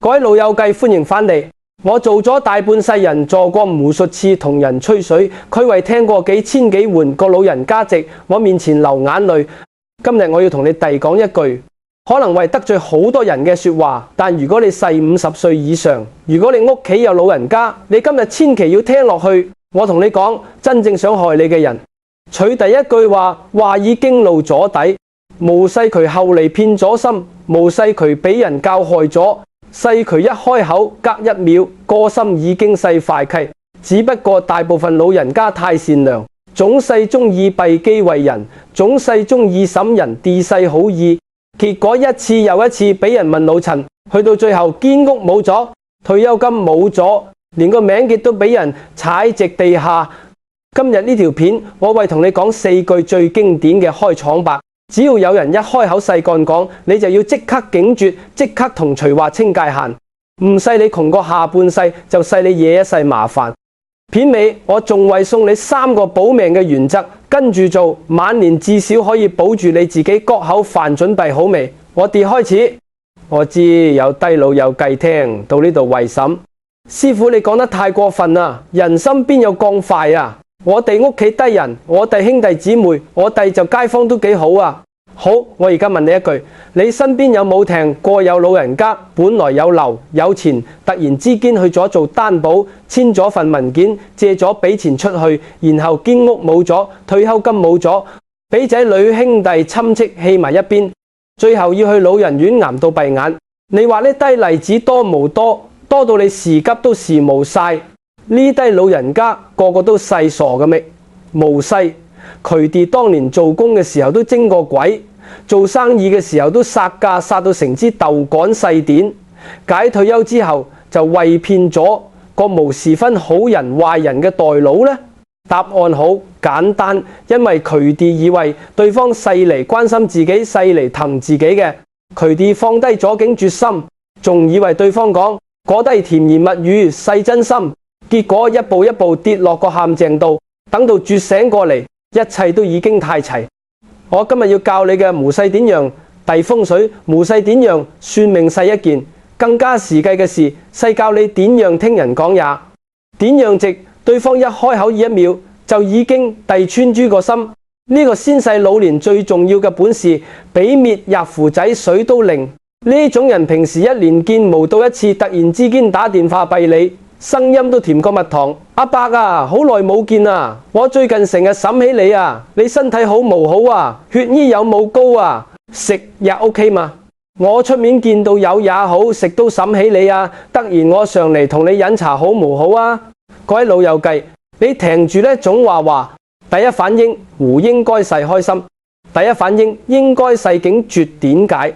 各位老友記，歡迎返嚟。我做咗大半世人，坐過無數次同人吹水，佢為聽過幾千幾萬個老人家席，我面前流眼淚。今日我要同你遞講一句，可能為得罪好多人嘅說話，但如果你細50歲以上，如果你屋企有老人家，你今日千祈要聽落去。我同你講，真正想害你嘅人，取第一句話已經露咗底，無細渠後嚟騙咗心，無細渠俾人教害咗，細渠一開口，隔一秒個心已經細塊契。只不過大部分老人家太善良，總係中意避機為人，總係中意審人地勢好意，結果一次又一次俾人問老陳，去到最後堅屋冇咗，退休金冇咗，連個名亦都俾人踩直地下。今日呢條片，我為同你講4句最經典嘅開場白。只要有人一開口細幹講，你就要即刻警覺，即刻同徐話清界限。唔使你窮過下半世，就使你惹一世麻煩。片尾我仲為送你3個保命嘅原則，跟住做，晚年至少可以保住你自己。各口飯準備好未？我哋開始。我知有低老友計聽到呢度為審，師傅你講得太過分啦！人心邊有咁快啊？我哋屋企低人，我哋兄弟姊妹，我哋就街坊都幾好啊！好，我而家問你一句，你身邊有冇聽過有老人家本來有樓有錢，突然之間去咗做擔保，簽咗份文件，借咗俾錢出去，然後間屋冇咗，退休金冇咗，俾仔女兄弟親戚棄埋一邊，最後要去老人院癌到閉眼。你話呢低例子多無多？多到你時急都時無晒。呢低老人家個個都細傻嘅咩？無細，佢哋當年做工嘅時候都精過鬼，做生意嘅時候都殺價殺到成支豆稈細典，解退休之後就為騙咗個無時分好人壞人嘅代勞呢？答案好簡單，因為佢哋以為對方細嚟關心自己，細嚟疼自己嘅，佢哋放低咗境決心，仲以為對方講嗰低甜言蜜語細真心。結果一步一步跌落個陷阱度，等到覺醒過嚟，一切都已經太齊。我今日要教你嘅無細點樣遞風水，無細點樣算命細一件，更加實際嘅事，細教你點樣聽人講也。點樣直對方一開口一秒就已經遞穿豬個心，呢個先世老年最重要嘅本事，比滅入符仔水都靈。呢種人平時一年見無到一次，突然之間打電話俾你，聲音都甜過蜜糖。阿伯啊，好耐冇見啊！我最近成日諗起你啊，你身體好冇好啊？血脂有冇高啊？食也 OK 嘛？我出面見到有也好，食都諗起你啊！突然我上嚟同你飲茶好冇好啊？各位老友記，你聽住呢總話，第一反應唔應該細開心，第一反應應該細警絕。點解？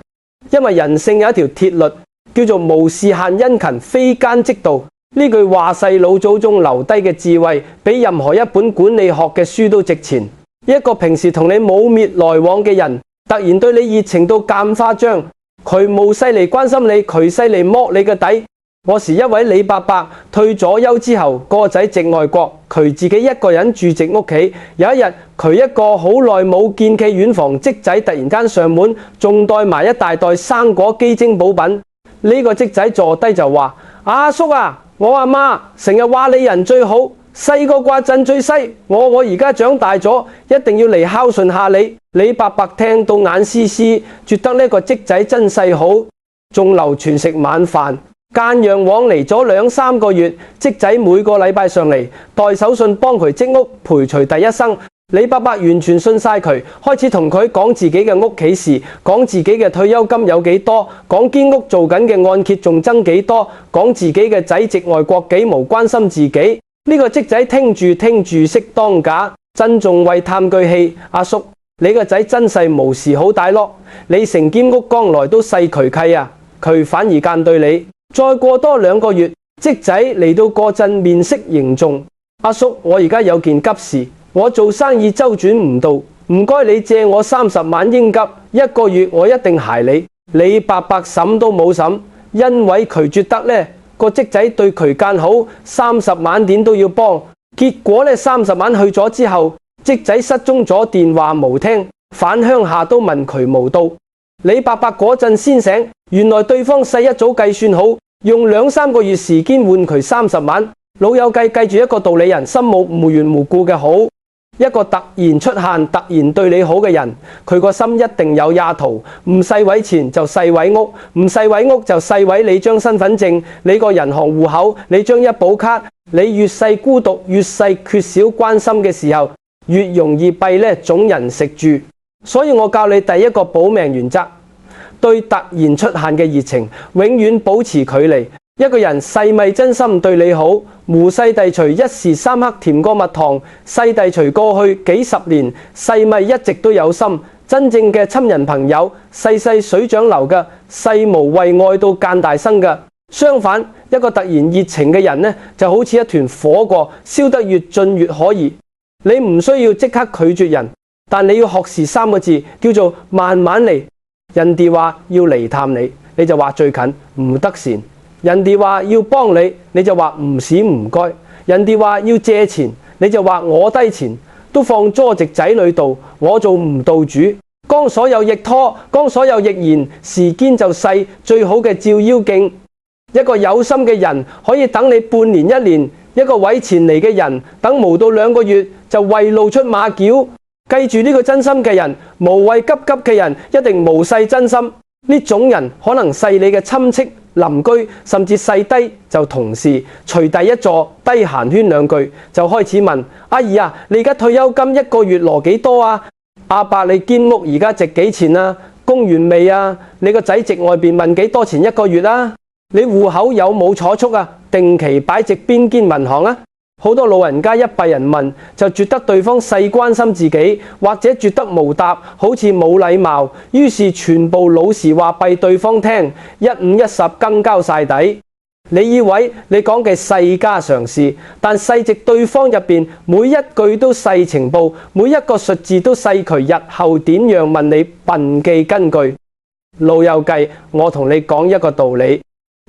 因為人性有一條鐵律，叫做無事獻殷勤，非奸即盜。呢句話細老祖宗留低嘅智慧，比任何一本管理學嘅書都值錢。一個平時同你冇咩來往嘅人，突然對你熱情到咁誇張，佢冇勢嚟關心你，佢勢嚟剝你嘅底。我是一位李伯伯，退咗休之後，個仔籍外國，佢自己一個人住直屋企。有一日，佢一個好耐冇見嘅遠房侄仔突然間上門，仲帶埋一大袋生果雞精補品。呢個侄仔坐低就話：阿叔啊！我阿媽成日話你人最好，細個掛陣最犀。我而家長大咗，一定要嚟孝順下你。李伯伯聽到眼絲絲，覺得呢個侄仔真細好，仲留全食晚飯。間讓往嚟咗2-3個月，侄仔每個禮拜上嚟代手信幫佢積屋陪隨第一生。李伯伯完全信晒佢，開始同佢講自己嘅屋企事，講自己嘅退休金有幾多，講間屋做緊嘅按揭仲爭幾多，講自己嘅仔籍外國幾無關心自己。呢個侄仔聽住識當假，真仲為嘆句氣：阿叔，你個仔真係無事好大咯，你成間屋剛來都細渠契啊，佢反而間對你。再過多2個月，侄仔嚟到嗰陣面色凝重：阿叔，我而家有件急事。我做生意周轉唔到，唔該你借我30萬應急，1個月我一定還你。李伯伯審都冇審，因為佢覺得呢個侄仔對佢間好，30萬點都要幫。結果呢30萬去咗之後，侄仔失蹤咗，電話無聽，返鄉下都問佢無到。李伯伯嗰陣先醒，原來對方細一早計算好，用2-3個月時間換佢30萬。老友記住一個道理，人心冇無緣無故嘅好。一個突然出現、突然對你好嘅人，佢個心一定有也圖，唔細毀錢就細毀屋，唔細毀屋就細毀你張身份證、你個銀行戶口、你張一保卡。你越細孤獨、越細缺少關心嘅時候，越容易被種人食住。所以我教你第一個保命原則，對突然出現嘅熱情，永遠保持距離。一個人細咪真心對你好，無細遞除一時三刻甜過蜜糖，細遞除過去幾十年，細咪一直都有心。真正嘅親人朋友，細細水長流嘅，細無為愛到間大生嘅。相反，一個突然熱情嘅人呢，就好似一團火過，燒得越盡越可以。你唔需要即刻拒絕人，但你要學識3個字，叫做慢慢嚟。人哋話要嚟探你，你就話最近唔得閒。人哋話要幫你，你就話唔使唔該。人哋話要借錢，你就話我低錢，都放咗隻仔女度，我做唔到主。剛所有亦拖，剛所有亦然，時間就細，最好嘅照妖鏡。一個有心嘅人可以等你半年1年，一個毀錢嚟嘅人等無到2個月就為露出馬腳。記住呢個真心嘅人，無謂急急嘅人一定無勢真心。呢種人可能細你嘅親戚、鄰居，甚至細低就同事，隨第一座低閒圈2句就開始問：阿姨啊，你而家退休金1個月攞幾多啊？阿伯，你間屋而家值幾錢啊？供完未啊？你個仔值外邊問幾多錢1個月啊？你戶口有冇儲蓄啊？定期擺值邊間銀行啊？好多老人家一被人問，就覺得對方細關心自己，或者覺得無答，好似冇禮貌，於是全部老實話俾對方聽，1、5、1、10更交晒底。你以為你講嘅細家常事，但細值對方入邊每一句都細情報，每一個數字都細佢日後點樣問你笨記根據。老友記，我同你講一個道理，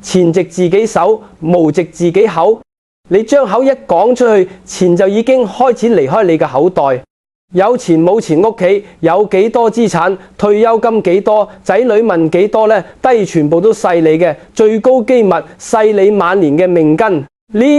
錢值自己手，無值自己口。你將口一講出去，錢就已經開始離開你嘅口袋。有錢冇錢，屋企有幾多資產，退休金幾多，仔女問幾多呢？低全部都細你嘅最高機密，細你晚年嘅命根。呢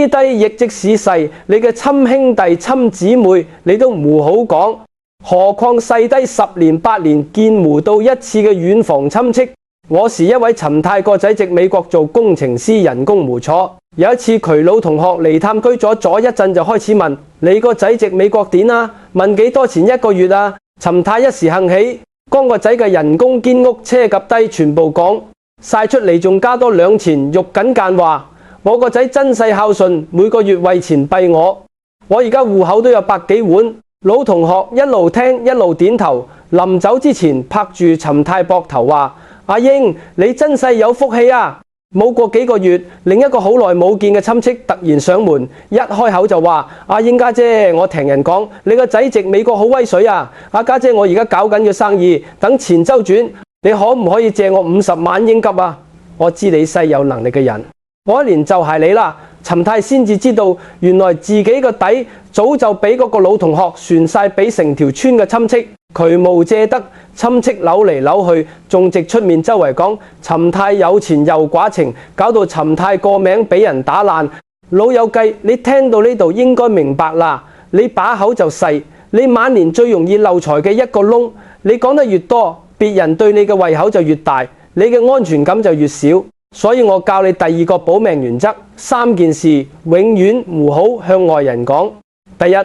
低亦即使細你嘅親兄弟親姊妹，你都唔好講，何況細低10年8年見唔到一次嘅遠房親戚。我是一位陳太個仔，籍美國做工程師，人工唔錯。有一次佢老同學嚟探居咗一陣，就開始問：你個仔籍美國點啊？問幾多錢1個月啊？陳太一時興起，將個仔嘅人工、間屋、車及低全部講晒出嚟，仲加多2錢，肉緊間話：我個仔真細孝順，每個月為錢俾我。我而家戶口都有100幾萬。老同學一路聽一路點頭，臨走之前拍住陳太膊頭話：阿英，你真係有福氣啊！冇過幾個月，另一個好耐冇見嘅親戚突然上門，一開口就話：阿英家姐，我聽人講你個仔籍美國好威水啊！阿家姐，我而家搞緊嘅生意，等錢周轉，你可唔可以借我50萬應急啊？我知你係有能力嘅人，我1年就係你啦。陳太先至知道，原來自己個底早就俾嗰個老同學傳晒俾成條村嘅親戚。佢無借得，親戚扭嚟扭去，仲直出面周圍講陳太有錢又寡情，搞到陳太個名俾人打爛。老友記，你聽到呢度應該明白啦。你把口就細，你晚年最容易漏財嘅一個窿。你講得越多，別人對你嘅胃口就越大，你嘅安全感就越少。所以我教你第2個保命原則，3件事永遠唔好向外人講。第一，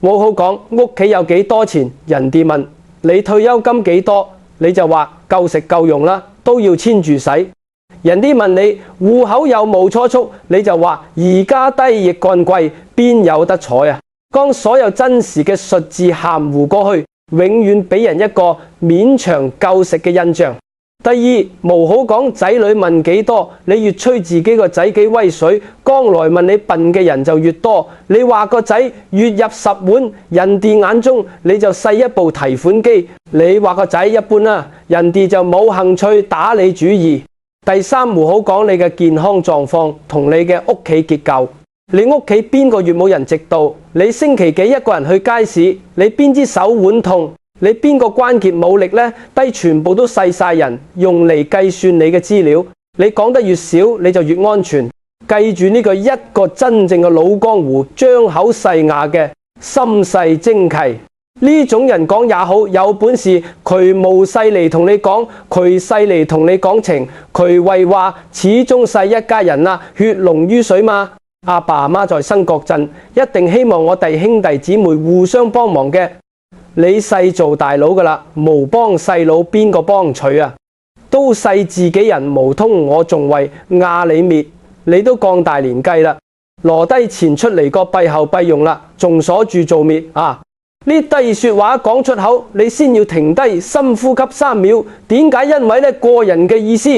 冇好講屋企有幾多錢，人哋問你退休金幾多，你就話夠食夠用啦，都要簽住使。人哋問你戶口有冇儲蓄，你就話而家低亦幹貴，邊有得採啊？將所有真實嘅數字含糊過去，永遠俾人一個勉強夠食嘅印象。第二，無好講仔女問幾多，你越吹自己個仔幾威水，將來問你笨嘅人就越多。你話個仔月入10萬，人哋眼中你就細一部提款機。你話個仔一般啦，人哋就冇興趣打你主意。第三，無好講你嘅健康狀況同你嘅屋企結構。你屋企邊個月冇人直到？你星期幾一個人去街市？你邊支手腕痛？你邊個關節冇力呢？低全部都細晒人，用嚟計算你嘅資料。你講得越少，你就越安全。記住呢個一個真正嘅老江湖，張口細牙嘅心細精契。呢種人講也好，有本事佢冇勢嚟同你講，佢勢嚟同你講情，佢為話始終係一家人啊，血濃於水嘛。阿爸阿媽在新國鎮，一定希望我哋兄弟姊妹互相幫忙嘅。你細做大佬噶啦，無幫細佬邊個幫取啊？都細自己人，無通我仲為亞你滅，你都降大年紀啦，攞低錢出嚟個弊後弊用啦，仲鎖住做滅啊！呢低說話講出口，你先要停低，深呼吸3秒。點解？因為呢個人嘅意思，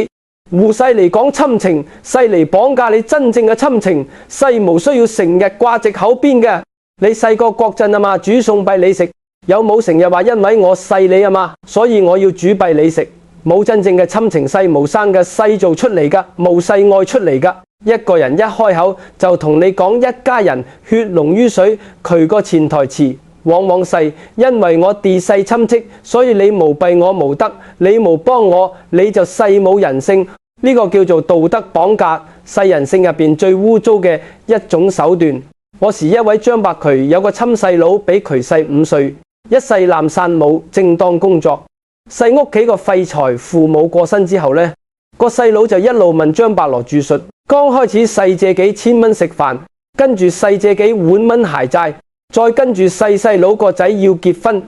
胡細嚟講親情，細嚟綁架你真正嘅親情，細無需要成日掛直口邊嘅。你細個國陣啊嘛，煮餸俾你食，有冇成日話因為我細你啊嘛，所以我要煮俾你食？冇真正嘅親情，細無生嘅，細做出嚟噶，無細愛出嚟噶。一個人一開口就同你講一家人，血濃於水，佢個潛台詞往往係因為我哋細親戚，所以你無弊我無德，你無幫我，你就細冇人性。呢個叫做道德綁架，細人性入邊最污糟嘅一種手段。我時一位張伯渠有個親細佬比佢細5歲，一世男散武，正當工作。細屋企個廢柴，父母過身之後呢，個細佬就一路問張伯羅著述。剛開始細借幾千蚊食飯，跟住細借幾碗蚊鞋債，再跟住細佬個仔要結婚，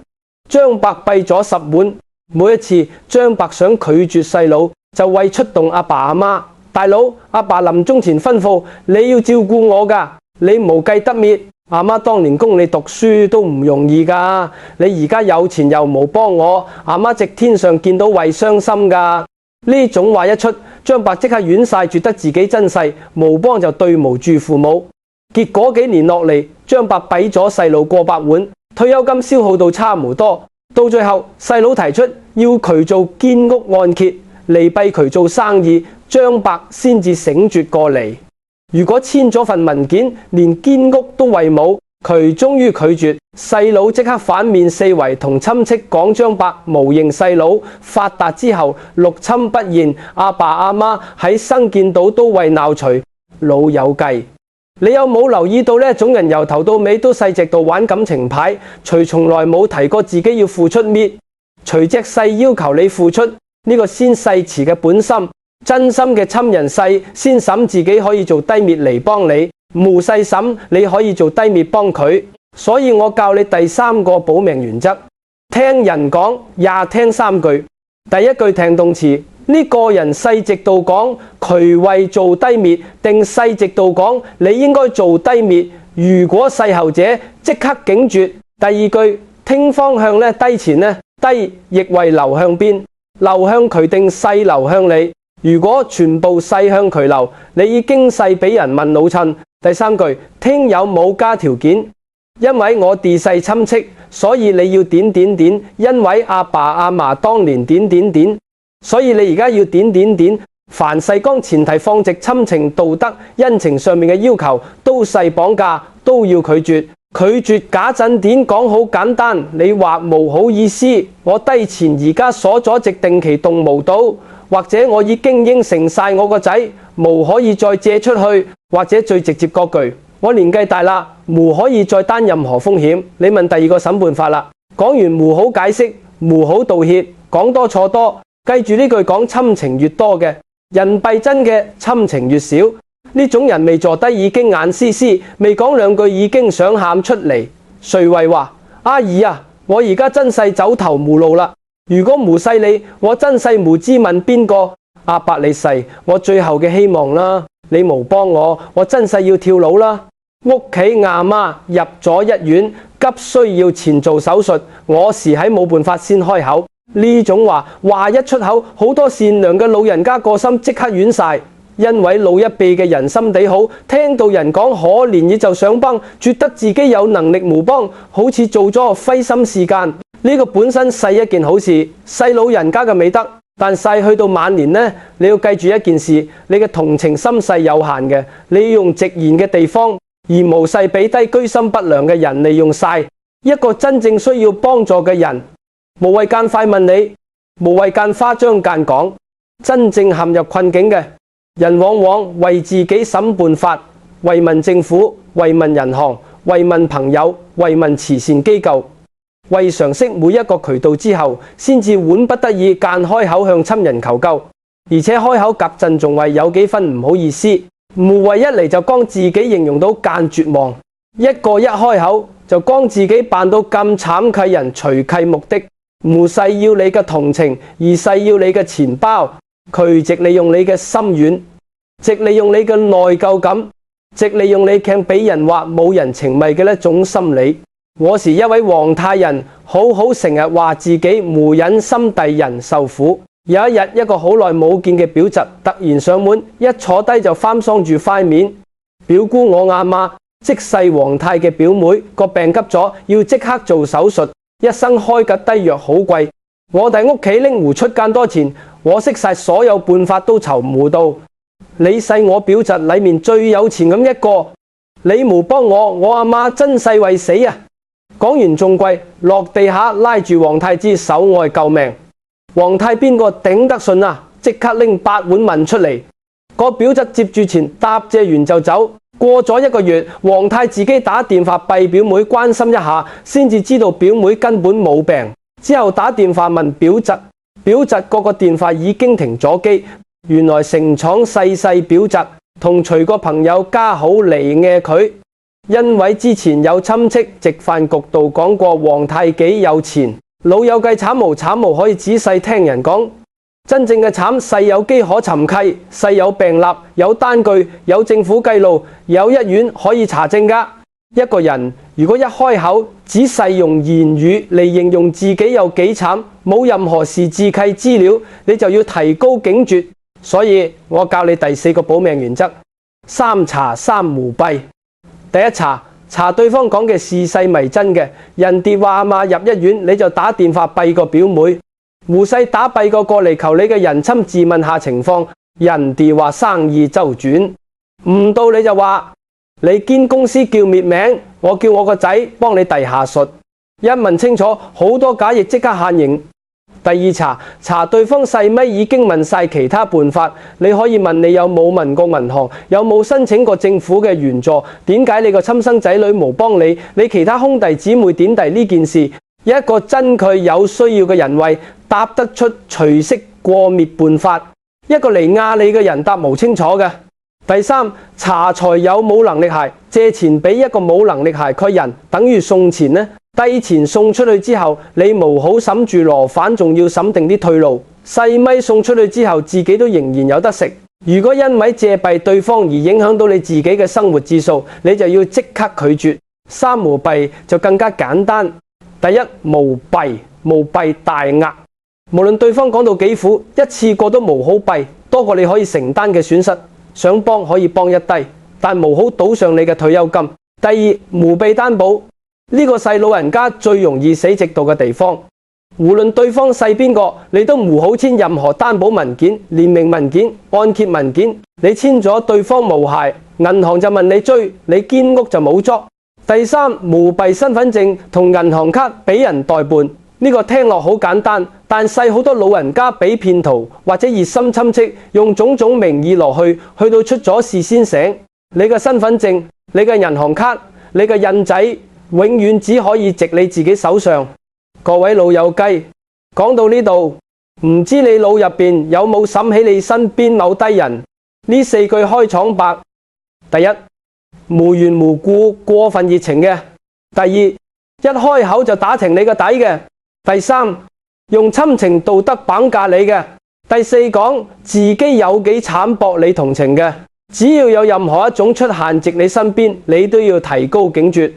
張伯閉咗10碗。每一次張伯想拒絕細佬，就為出動阿爸阿媽。大佬，阿爸臨終前吩咐你要照顧我噶，你無計得滅。阿媽當年供你讀書都唔容易噶，你而家有錢又冇幫我，阿媽直天上見到為傷心噶。呢種話一出，張伯即刻軟晒，覺得自己真細，無幫就對無住父母。結果幾年落嚟，張伯俾咗細路過百碗，退休金消耗到差唔多。到最後，細佬提出要佢做堅屋按揭，嚟逼佢做生意，張伯先至醒覺過嚟。如果簽咗份文件，連堅屋都為冇，佢終於拒絕。細佬即刻反面四圍同親戚講張伯無認細佬，發達之後六親不認，阿爸阿媽喺新見到都為鬧除，老友計。你有冇留意到呢種人由頭到尾都細直到玩感情牌，隨從來冇提過自己要付出搣，隨隻細要求你付出，呢個先細詞嘅本心。真心嘅親人細先審自己可以做低滅嚟幫你，無細審你可以做低滅幫佢。所以我教你第3個保命原則，聽人講也聽3句。第一句聽動詞，呢個人細直度講佢為做低滅，定細直度講你應該做低滅。如果細後者即刻警覺。第二句聽方向呢，低前呢，低亦為流向邊，流向佢定細流向你。如果全部細向佢流，你已經細俾人問老襯。第3句聽有冇加條件，因為我哋細親戚，所以你要點點點，因為阿爸阿嫲當年點點點，所以你而家要點點點。凡細講前提放直親情、道德、恩情上面嘅要求，都細綁架，都要拒絕。拒絕假陣點講好簡單，你話無好意思，我低錢而家鎖咗直定期動無到，或者我已經應承晒我個仔，無可以再借出去，或者最直接嗰句，我年紀大啦，無可以再擔任何風險。你問第2個審判法啦，講完無好解釋，無好道歉，講多錯多。記住呢句講親情越多嘅人幣真嘅親情越少。呢種人未坐低已經眼絲絲，未講2句已經想喊出嚟。誰為話阿姨啊，我而家真係走投無路啦。如果無細你，我真係無知問邊個。阿伯你細，我最後嘅希望啦。你無幫我，我真係要跳樓啦。屋企阿媽入咗醫院，急需要錢做手術，我時喺冇辦法先開口。呢種話一出口，好多善良嘅老人家個心即刻軟晒。因為老一輩嘅人心地好，聽到人講可憐嘢就想幫，覺得自己有能力無幫，好似做咗虧心事間。呢個本身細一件好事，細老人家嘅美德。但細去到晚年呢，你要記住一件事，你嘅同情心係有限嘅，你要用直言嘅地方，而無細俾低居心不良嘅人利用晒。一個真正需要幫助嘅人，無謂間快問你，無謂間花張間講，真正陷入困境嘅人往往為自己審辦法，慰問政府，慰問銀行，慰問朋友，慰問慈善機構，為嘗悉每一個渠道之後，先至滿不得已間開口向親人求救，而且開口夾陣仲為有幾分唔好意思，無謂一嚟就將自己形容到間絕望，一開口就將自己扮到咁慘契人，隨契目的，無勢要你嘅同情，而勢要你嘅錢包，佢直利用你嘅心軟，直利用你嘅內疚感，直利用你驚俾人話冇人情味嘅一種心理。我是一位黃太人，好好成日話自己無忍心替人受苦。有一日，一個好耐冇見嘅表侄突然上門，一坐低就翻桑住塊面。表姑我阿媽，即係黃太嘅表妹，個病急咗，要即刻做手術，一生開嘅低藥好貴。我哋屋企拎唔出咁多錢，我識晒所有辦法都籌唔到。你係我表侄裏面最有錢咁一個，你冇幫我阿媽真係為死啊！講完仲跪落地下拉住黃太之手愛救命。黃太邊個頂得順啊？即刻拎8碗米出嚟。個表侄接住錢答謝完就走。過咗1個月，黃太自己打電話俾表妹關心一下，先至知道表妹根本冇病。之後打電話問表侄，表侄個電話已經停咗機。原來成廠細表侄同隨個朋友加好嚟嘅佢。因為之前有親戚食飯局度講過黃太幾有錢，老友計慘無可以仔細聽人講，真正嘅慘細有機可尋契，細有病歷，有單據，有政府記錄，有醫院可以查證㗎。一個人如果一開口仔細用言語嚟形容自己有幾慘，冇任何事自契資料，你就要提高警覺。所以我教你第4個保命原則：3查3無弊。第一查對方講嘅事實咪真嘅，人哋話嘛入醫院，你就打電話俾個表妹，胡細打俾個過嚟求你嘅人親自問下情況，人哋話生意周轉，唔到你就話你間公司叫滅名，我叫我個仔幫你遞下術，一問清楚好多假亦即刻限刑。第二查對方細咪已經問晒其他辦法，你可以問你有冇問過銀行，有冇申請過政府嘅援助，點解你個親生仔女冇幫你，你其他兄弟姊妹點遞呢件事，一個真佢有需要嘅人為答得出隨息過滅辦法，一個嚟壓你嘅人答冇清楚嘅。第3查財有冇能力係借錢俾一個冇能力係佢人，等於送錢呢？低錢送出去之後，你冇好審住羅反，仲要審定啲退路。細咪送出去之後，自己都仍然有得食。如果因為借幣對方而影響到你自己嘅生活質素，你就要即刻拒絕。3無弊就更加簡單。第1無弊，無弊大額。無論對方講到幾苦，一次過都無好弊，多過你可以承擔嘅損失。想幫可以幫一低，但無好賭上你嘅退休金。第2無被擔保。呢個細老人家最容易死直道嘅地方，無論對方細邊個，你都唔好簽任何擔保文件、聯名文件、按揭文件。你簽咗對方無瑕，銀行就問你追，你間屋就冇捉。第3無弊身份證同銀行卡俾人代辦，呢個聽落好簡單，但細好多老人家俾騙徒或者熱心親戚用種種名義落去，去到出咗事先醒。你嘅身份證、你嘅銀行卡、你嘅印仔，永遠只可以值你自己手上。各位老友雞，講到呢度，唔知你腦入邊有冇諗起你身邊某低人？呢4句開場白：第1無緣無故過分熱情嘅；第2一開口就打停你個底嘅；第3用親情道德綁架你嘅；第4講自己有幾慘薄你同情嘅。只要有任何一種出現值你身邊，你都要提高警覺。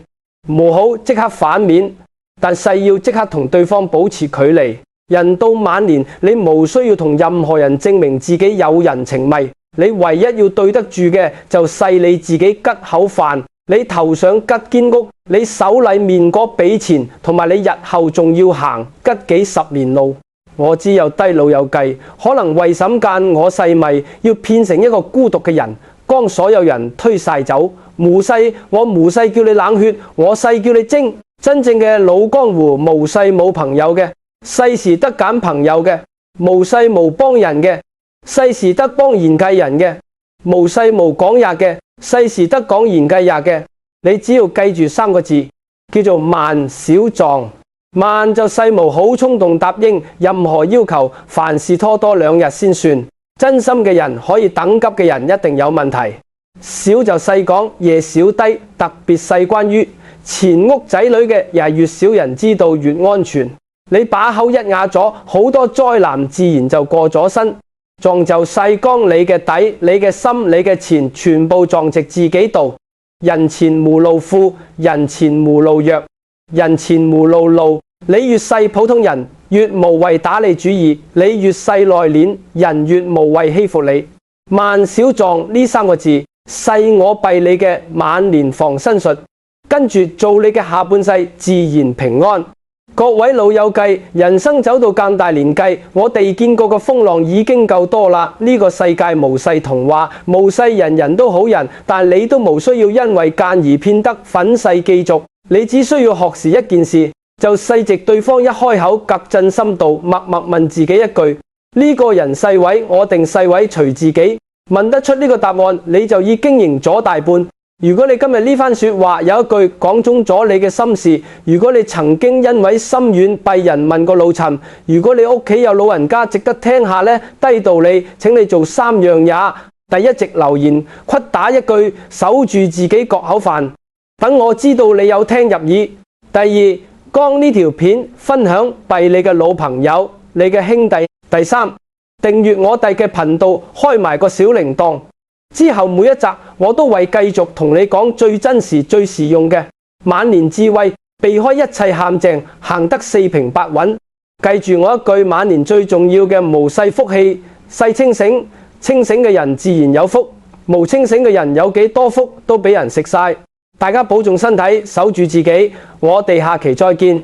唔好即刻反面，但係要即刻同對方保持距離。人到晚年，你無需要同任何人證明自己有人情味，你唯一要對得住嘅就係你自己吉口飯，你頭上吉間屋，你手裏面嗰俾錢，同埋你日後仲要行吉幾10年路。我知有低老友計，可能為審間我細咪要變成一個孤獨嘅人，將所有人推晒走。無細我無細叫你冷血，我細叫你精。真正嘅老江湖，無細冇朋友嘅，細時得揀朋友嘅；無細無幫人嘅，細時得幫賢繼人嘅。無世無講也嘅，世時得講言計也嘅，你只要記住三個字，叫做慢小壯。慢就細無好衝動答應任何要求，凡事拖多2日先算。真心嘅人可以等急嘅人一定有問題。小就細講，夜小低，特別細關於錢屋仔女嘅，又係越少人知道越安全。你把口一啞咗，好多災難自然就過咗身。壯就細講你嘅底，你嘅心，你嘅錢，全部撞直自己度。人前無路富，人前無路弱，人前無路怒。你越細普通人，越無謂打你主意；你越細內斂，人越無謂欺負你。慢小壯呢三個字，細我弊你嘅晚年防身術，跟住做你嘅下半世自然平安。各位老友計，人生走到咁大年紀，我哋見過嘅風浪已經夠多啦。呢個世界無世童話，無世人人都好人，但你都無需要因為奸而變得憤世嫉俗。你只需要學識一件事，就細直對方一開口，格震深度，默默問自己一句：呢個人細位，我定細位隨自己。問得出呢個答案，你就已經贏咗大半。如果你今日呢番說話有一句講中咗你嘅心事，如果你曾經因為心軟被人問過老陳，如果你屋企有老人家值得聽下呢低道理，請你做3樣嘢。第一，直留言，屈打一句，守住自己割口飯，等我知道你有聽入耳。第二，將呢條片分享俾你嘅老朋友、你嘅兄弟。第三，訂閱我哋嘅頻道，開埋個小鈴鐺。之後每一集我都會繼續同你講最真實、最實用嘅晚年智慧，避開一切陷阱，行得4平8穩。記住我一句，晚年最重要嘅無世福氣，世清醒，清醒嘅人自然有福，無清醒嘅人有幾多福都俾人食晒。大家保重身體，守住自己，我哋下期再見。